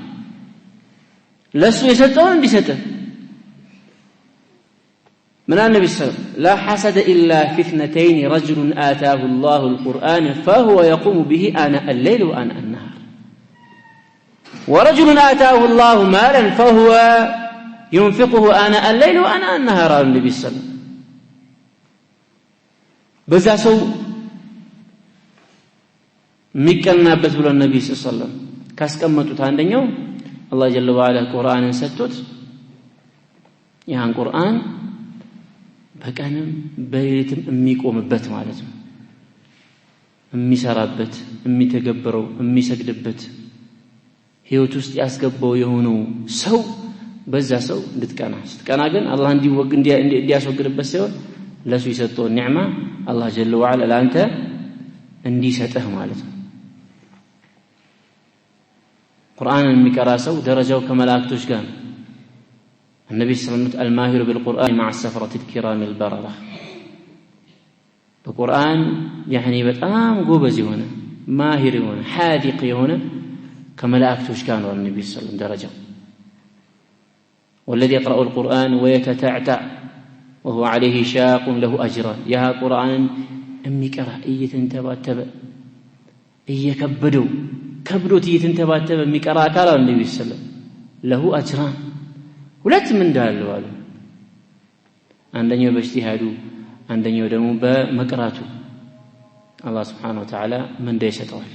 لسو يسطون اندي سطه من النبي صلى الله عليه وسلم لا حسد إلا في اثنتين رجل آتاه الله القرآن فهو يقوم به آناء الليل وآناء النهار ورجل آتاه الله مالا فهو ينفقه آناء الليل وآناء النهار النبي صلى الله عليه وسلم بذا سو ሚቀናበት ብሎ ነብዩ ሰለላሁ ዐለይሂ ወሰለም ካስቀመጡት አንደኛው አላህ ጀለ ወዐላ ቁርአንን ሰጥቶት ያን ቁርአን በቀንም በሌሊትም የሚቆምበት ማለት ነው የሚሰራበት የሚተገብረው የሚሰግድበት ህይወት ውስጥ ያስገባው የሆነው ሰው በዛ ሰው እንድትቀና ስትቀና ግን አላህ እንዲያስወግድበት ሳይሆን ለሱ የሰጠው ኒዕማ አላህ ጀለ ወዐላ ለአንተ እንዲሰጥህ ማለት ነው قرآن المكراسو درجة كملاكتوش كان النبي صلى الله عليه وسلم الماهر بالقرآن مع السفرة الكرام البررة በቁርአን يعني በጣም ጎበዝ የሆነ ማሂር የሆነ حاذق የሆነ ከመላእክቶች ጋር ነው ነብዩ ሰለላሁ ዐለይሂ ወሰለም ደረጃው والذي يقرأ القرآن ويتتعتع وهو عليه شاق له أجران يا قرآن أمي كره يتنتباتب يكبدوا كبدوا يتنتباتب أمي كره قال النبي صلى الله عليه وسلم له أجران ولا من دال والو عندنا باجتهادو عندنا ደግሞ በመቅራቱ الله سبحانه وتعالى من ደይሰጠዋል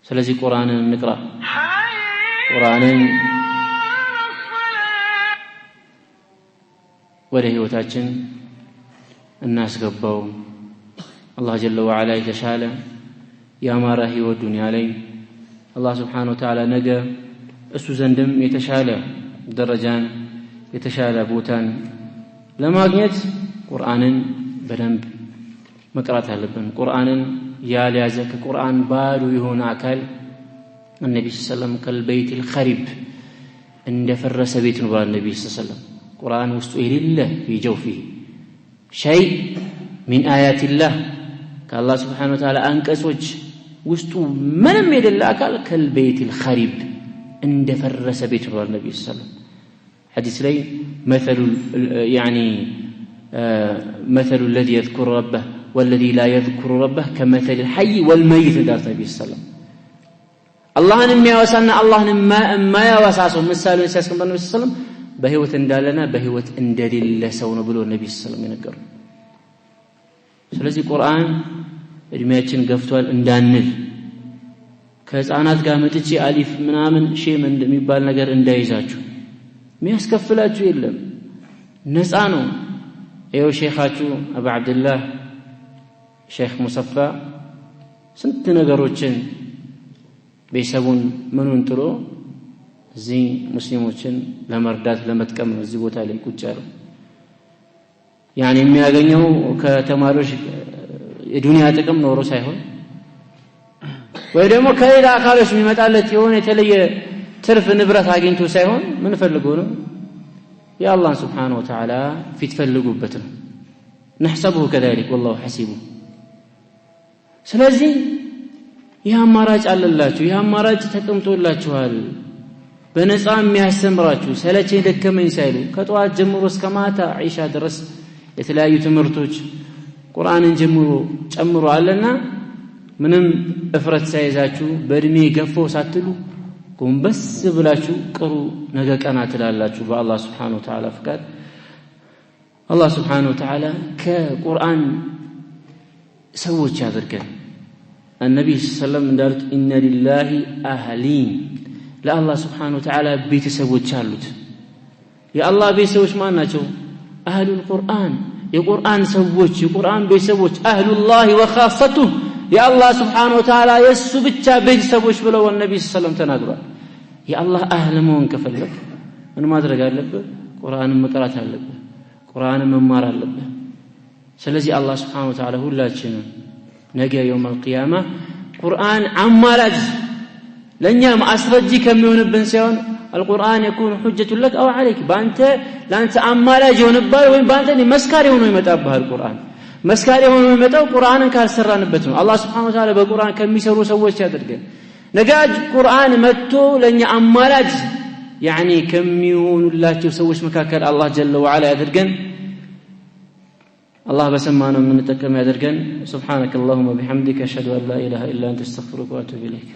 ስለዚህ ቁርአንን እንቅራ ቁርአንን ወደ ህይወታችን እናስገባው الله جل وعلا የተሻለ ያማረ ህይወት ዱንያ ላይ الله سبحانه وتعالى ነገ እሱ ዘንድም የተሻለ ደረጃን የተሻለ ቦታን ለማግኘት ቁርአንን በደንብ መቅራት አለብን ቁርአንን ያልያዘ ከቁርአን ባዶ የሆነ አካል النبي صلى الله عليه وسلم كالبيت الخرب እንደፈረሰ ቤት ነው النبي صلى الله عليه وسلم ቁርአን ውስጡ የሌለ في جوفه شيء من آيات الله كالله سبحانه وتعالى አንቀጾች ውስጡ ምንም የሌለ አካል كالبيت الخرب እንደፈረሰ ቤት ነው النبي صلى الله عليه وسلم حديث لي مثل الذي يذكر ربه والذي لا يذكر ربه كمثل الحي والميت دار النبي صلى الله عليه وسلم اللهن የሚያወሳና اللهن የማያወሳው ምሳሌውን ሲያስቀምጥ النبي صلى الله عليه وسلم በህይወት እንዳለና በህይወት እንደሌለ ሰው ነው ብሎ النبي صلى الله عليه وسلم ይነገሩ ስለዚህ ቁርአን እድሜያችን ገፍቷል እንዳንል ከህፃናት ጋር መጥቼ አሊፍ ምናምን ሼም እንደሚባል ነገር እንዳይዛችሁ የሚያስከፍላችሁ የለም ነፃ ነው ይኸው ሼኻችሁ አቡ አብዱላህ ሼኽ ሙሰፋ ስንት ነገሮችን ቤተሰቡን ምኑን ጥሎ እዚህ ሙስሊሞችን ለመርዳት ለመጥቀም ነው እዚህ ቦታ ላይ ቁጭ ያለው يعني የሚያገኘው ከተማሪዎች የዱንያ ጥቅም ኖሮ ሳይሆን ወይ ደግሞ ከሌላ አካሎች የሚመጣለት የሆነ የተለየ ትርፍ ንብረት አግኝቶ ሳይሆን ምን ፈልጎ ነው የአላህ Subhanahu Wa Ta'ala ፊት ፈልጉበት ነው نحسبه كذلك والله حسيبه ስለዚህ ይህ አማራጭ አለላችሁ ይህ አማራጭ ተቀምጦላችኋል በነፃ የሚያስተምራችሁ ሰለቸኝ ደከመኝ ሳይሉ ከጧት ጀምሮ እስከ ማታ ዒሻ ድረስ የተለያዩ ትምህርቶች ቁርአንን ጨምሮ አለና ምንም እፍረት ሳይዛችሁ በእድሜ ገፎ ሳትሉ ጎንበስ ብላችሁ ቅሩ ነገ ቀና ትላላችሁ በአላህ Subhanahu Wa Ta'ala ፍቃድ አላህ Subhanahu Wa Ta'ala ከቁርአን ሰዎች ያደርገን النبي صلى الله عليه وسلم እንዳሉት إن لله أهلين ለአላህ Subhanahu Wa Ta'ala ቤተሰቦች አሉት የአላህ ቤተሰቦች ማን ናቸው أهل القرآن የቁርአን ሰዎች የቁርአን ቤተሰቦች أهل الله وخاصته የአላህ Subhanahu Wa Ta'ala የሱ ብቻ ቤተሰቦች ብለው النبي صلى الله عليه وسلم ተናግሯል የአላህ أهل መሆን ከፈለክ ምን ማድረግ አለብህ ቁርአንን መቅራት አለብህ ቁርአንን መማር አለብህ ስለዚህ አላህ Subhanahu Wa Ta'ala ሁላችንም ነገ يوم القيامة ቁርአን አማላጅ ለኛ ማስረጂ ከሚሆንብን ሳይሆን القرآن يكون حجة لك أو عليك لأنت أمالاج يونبال وين بانت مسكاري هونو يمتابها القرآن مسكاري هونو يمتاب قرآن كالسران بتنو الله سبحانه وتعالى بالقرآن كم يسروا سووا شادرجن نجاج قرآن متو لأن أمالاج يعني كم يهون الله تسويش مكاكل الله جل وعلا يدرجن الله بسمعنا من التكلم يدرجن سبحانك اللهم وبحمدك أشهد أن لا إله إلا أنت استغفرك وأتوب إليك